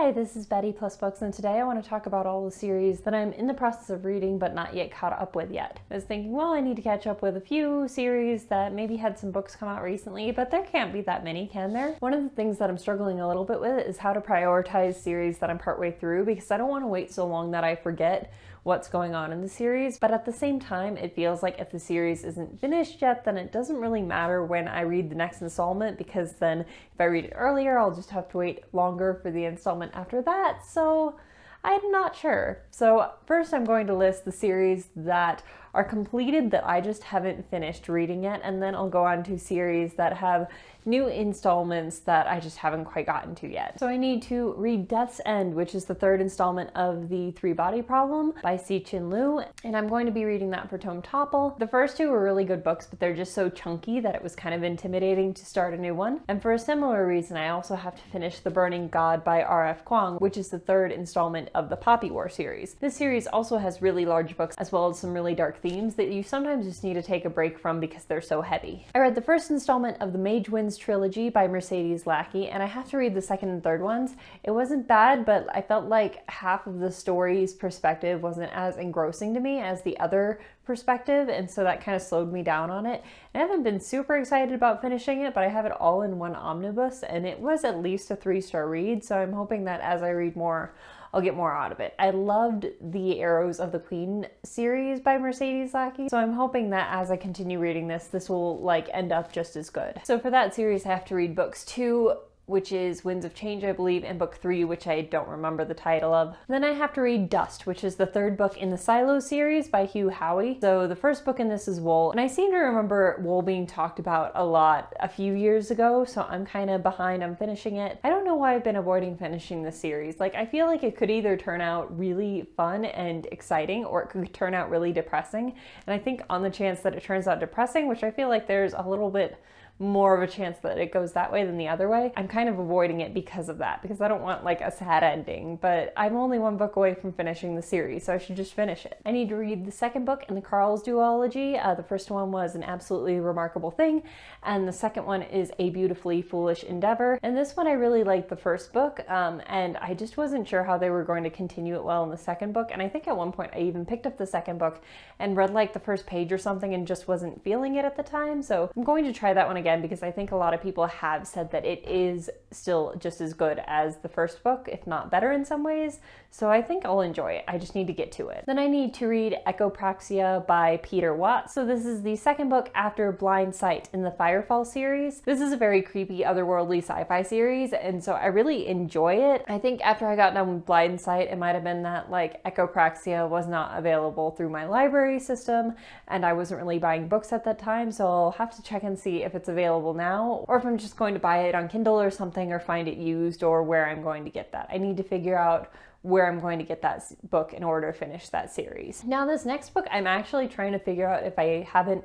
Hi, this is Betty Plus Books, and today I want to talk about all the series that I'm in the process of reading but not yet caught up with yet. I was thinking, well, I need to catch up with a few series that maybe had some books come out recently, but there can't be that many, can there? One of the things that I'm struggling a little bit with is how to prioritize series that I'm partway through, because I don't want to wait so long that I forget what's going on in the series, but at the same time, it feels like if the series isn't finished yet, then it doesn't really matter when I read the next installment, because then if I read it earlier, I'll just have to wait longer for the installment after that, so I'm not sure. So first I'm going to list the series that are completed that I just haven't finished reading yet, and then I'll go on to series that have new installments that I just haven't quite gotten to yet. So I need to read Death's End, which is the third installment of the Three-Body Problem by Cixin, and I'm going to be reading that for Tome Topple. The first two were really good books, but they're just so chunky that it was kind of intimidating to start a new one. And for a similar reason, I also have to finish The Burning God by R.F. Kuang, which is the third installment of the Poppy War series. This series also has really large books as well as some really dark themes that you sometimes just need to take a break from because they're so heavy. I read the first installment of the Mage Trilogy by Lackey, and I have to read the second and third ones. It wasn't bad, but I felt like half of the story's perspective wasn't as engrossing to me as the other perspective, and so that kind of slowed me down on it. I haven't been super excited about finishing it, but I have it all in one omnibus, and it was at least a 3-star read, so I'm hoping that as I read more, I'll get more out of it. I loved the Arrows of the Queen series by Lackey, so I'm hoping that as I continue reading this, this will like end up just as good. So for that series, I have to read books 2, which is Winds of Change, I believe, and book 3, which I don't remember the title of. Then I have to read Dust, which is the third book in the Silo series by Hugh, Howey. So the first book in this is Wool, and I seem to remember Wool being talked about a lot a few years ago, so I'm kind of behind on finishing it. I don't know why I've been avoiding finishing this series. Like, I feel like it could either turn out really fun and exciting, or it could turn out really depressing. And I think on the chance that it turns out depressing, which I feel like there's a little bit more of a chance that it goes that way than the other way, I'm kind of avoiding it because of that, because I don't want like a sad ending, but I'm only one book away from finishing the series, so I should just finish it. I need to read the second book in the Carl's duology. The first one was An Absolutely Remarkable Thing, and the second one is A Beautifully Foolish Endeavor. And this one I really liked the first book, and I just wasn't sure how they were going to continue it well in the second book, and I think at one point I even picked up the second book and read like the first page or something and just wasn't feeling it at the time, so I'm going to try that one again, because I think a lot of people have said that it is still just as good as the first book, if not better in some ways. So I think I'll enjoy it. I just need to get to it. Then I need to read Echopraxia by Peter Watt. So this is the second book after Blind Sight in the Firefall series. This is a very creepy, otherworldly sci-fi series, and so I really enjoy it. I think after I got done with Blind Sight, it might have been that like Echopraxia was not available through my library system, and I wasn't really buying books at that time, so I'll have to check and see if it's available now, or if I'm just going to buy it on Kindle or something, or find it used, or where I'm going to get that. I need to figure out where I'm going to get that book in order to finish that series. Now this next book, I'm actually trying to figure out if I haven't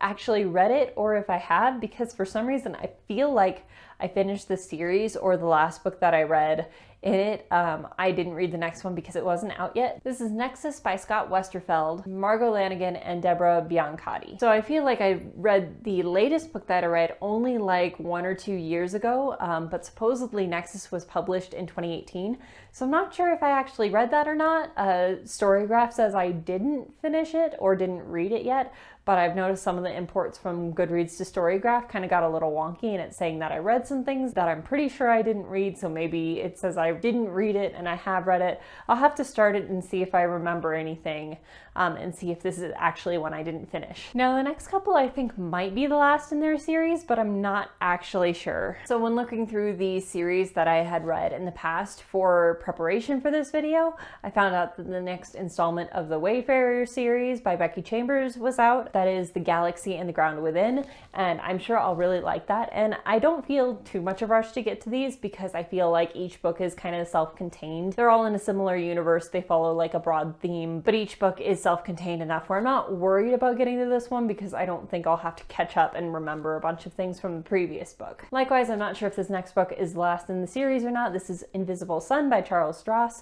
actually read it or if I have, because for some reason I feel like I finished the series or the last book that I read in it. I didn't read the next one because it wasn't out yet. This is Nexus by Scott Westerfeld, Margot Lanigan, and Deborah Biancotti. So I feel like I read the latest book that I read only like 1 or 2 years ago, but supposedly Nexus was published in 2018. So I'm not sure if I actually read that or not. Storygraph says I didn't finish it or didn't read it yet, but I've noticed some of the imports from Goodreads to Storygraph kind of got a little wonky, and it's saying that I read some things that I'm pretty sure I didn't read, so maybe it says I didn't read it and I have read it. I'll have to start it and see if I remember anything, and see if this is actually one I didn't finish. Now the next couple I think might be the last in their series, but I'm not actually sure. So when looking through the series that I had read in the past for preparation for this video, I found out that the next installment of the Wayfarers series by Becky Chambers was out. That is The Galaxy and the Ground Within, and I'm sure I'll really like that. And I don't feel too much of a rush to get to these because I feel like each book is kind of self-contained. They're all in a similar universe, they follow like a broad theme, but each book is self-contained enough where I'm not worried about getting to this one because I don't think I'll have to catch up and remember a bunch of things from the previous book. Likewise, I'm not sure if this next book is the last in the series or not. This is Invisible Sun by Stross.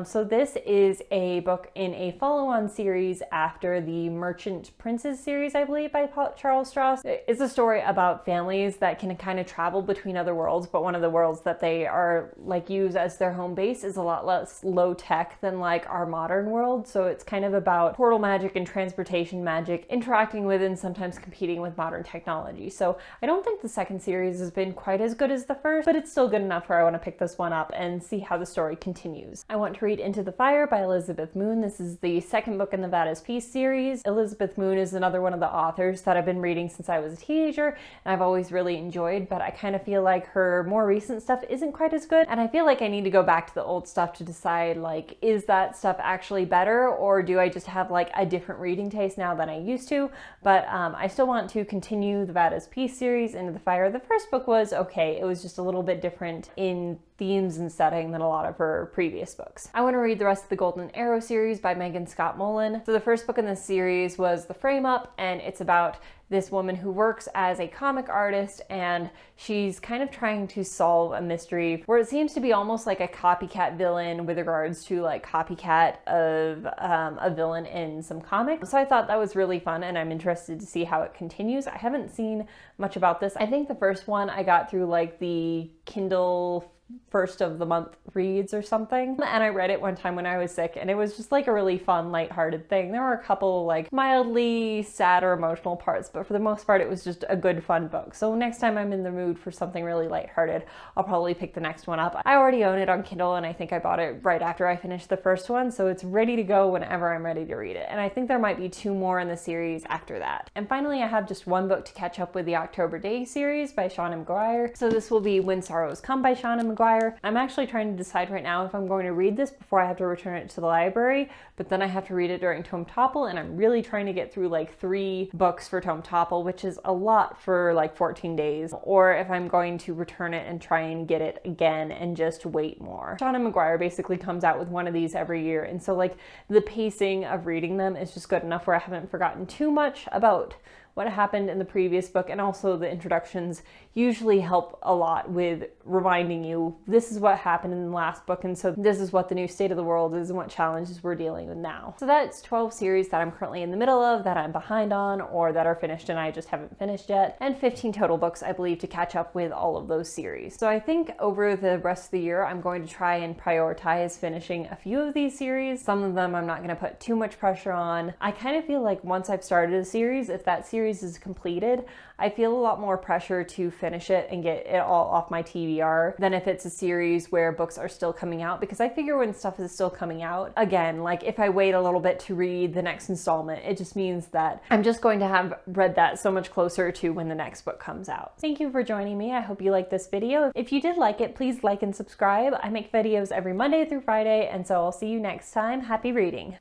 So this is a book in a follow-on series after the Merchant Princes series, I believe, by Stross. It's a story about families that can kind of travel between other worlds, but one of the worlds that they are like use as their home base is a lot less low tech than like our modern world. So it's kind of about portal magic and transportation magic interacting with and sometimes competing with modern technology. So I don't think the second series has been quite as good as the first, but it's still good enough where I want to pick this one up and see how the story continues. I want to read Into the Fire by Elizabeth Moon. This is the second book in the Vatta's Peace series. Elizabeth Moon is another one of the authors that I've been reading since I was a teenager and I've always really enjoyed, but I kind of feel like her more recent stuff isn't quite as good, and I feel like I need to go back to the old stuff to decide, like, is that stuff actually better, or do I just have like a different reading taste now than I used to? But I still want to continue the Vatta's Peace series, Into the Fire. The first book was okay. It was just a little bit different in themes and setting than a lot of her previous books. I want to read the rest of the Golden Arrow series by Meghan Scott Molin. So the first book in this series was The Frame Up, and it's about this woman who works as a comic artist, and she's kind of trying to solve a mystery where it seems to be almost like a copycat villain with regards to like copycat of a villain in some comics. So I thought that was really fun, and I'm interested to see how it continues. I haven't seen much about this. I think the first one I got through like the Kindle first of the month reads or something, and I read it one time when I was sick, and it was just like a really fun, lighthearted thing. There were a couple like mildly sad or emotional parts, but for the most part it was just a good fun book. So next time I'm in the mood for something really lighthearted, I'll probably pick the next one up. I already own it on Kindle, and I think I bought it right after I finished the first one, so it's ready to go whenever I'm ready to read it. And I think there might be 2 more in the series after that. And finally, I have just one book to catch up with, the October Daye series by Seanan McGuire. So this will be When Sorrows Come by Seanan McGuire. I'm actually trying to decide right now if I'm going to read this before I have to return it to the library, but then I have to read it during Tome Topple, and I'm really trying to get through like 3 books for Tome Topple, which is a lot for like 14 days, or if I'm going to return it and try and get it again and just wait more. Seanan McGuire basically comes out with one of these every year, and so like the pacing of reading them is just good enough where I haven't forgotten too much about what happened in the previous book, and also the introductions usually help a lot with reminding you this is what happened in the last book, and so this is what the new state of the world is and what challenges we're dealing with now. So that's 12 series that I'm currently in the middle of, that I'm behind on, or that are finished and I just haven't finished yet, and 15 total books I believe to catch up with all of those series. So I think over the rest of the year I'm going to try and prioritize finishing a few of these series. Some of them I'm not going to put too much pressure on. I kind of feel like once I've started a series, if that series is completed, I feel a lot more pressure to finish it and get it all off my TBR than if it's a series where books are still coming out, because I figure when stuff is still coming out, again, like if I wait a little bit to read the next installment, it just means that I'm just going to have read that so much closer to when the next book comes out. Thank you for joining me. I hope you liked this video. If you did like it, please like and subscribe. I make videos every Monday through Friday, and so I'll see you next time. Happy reading.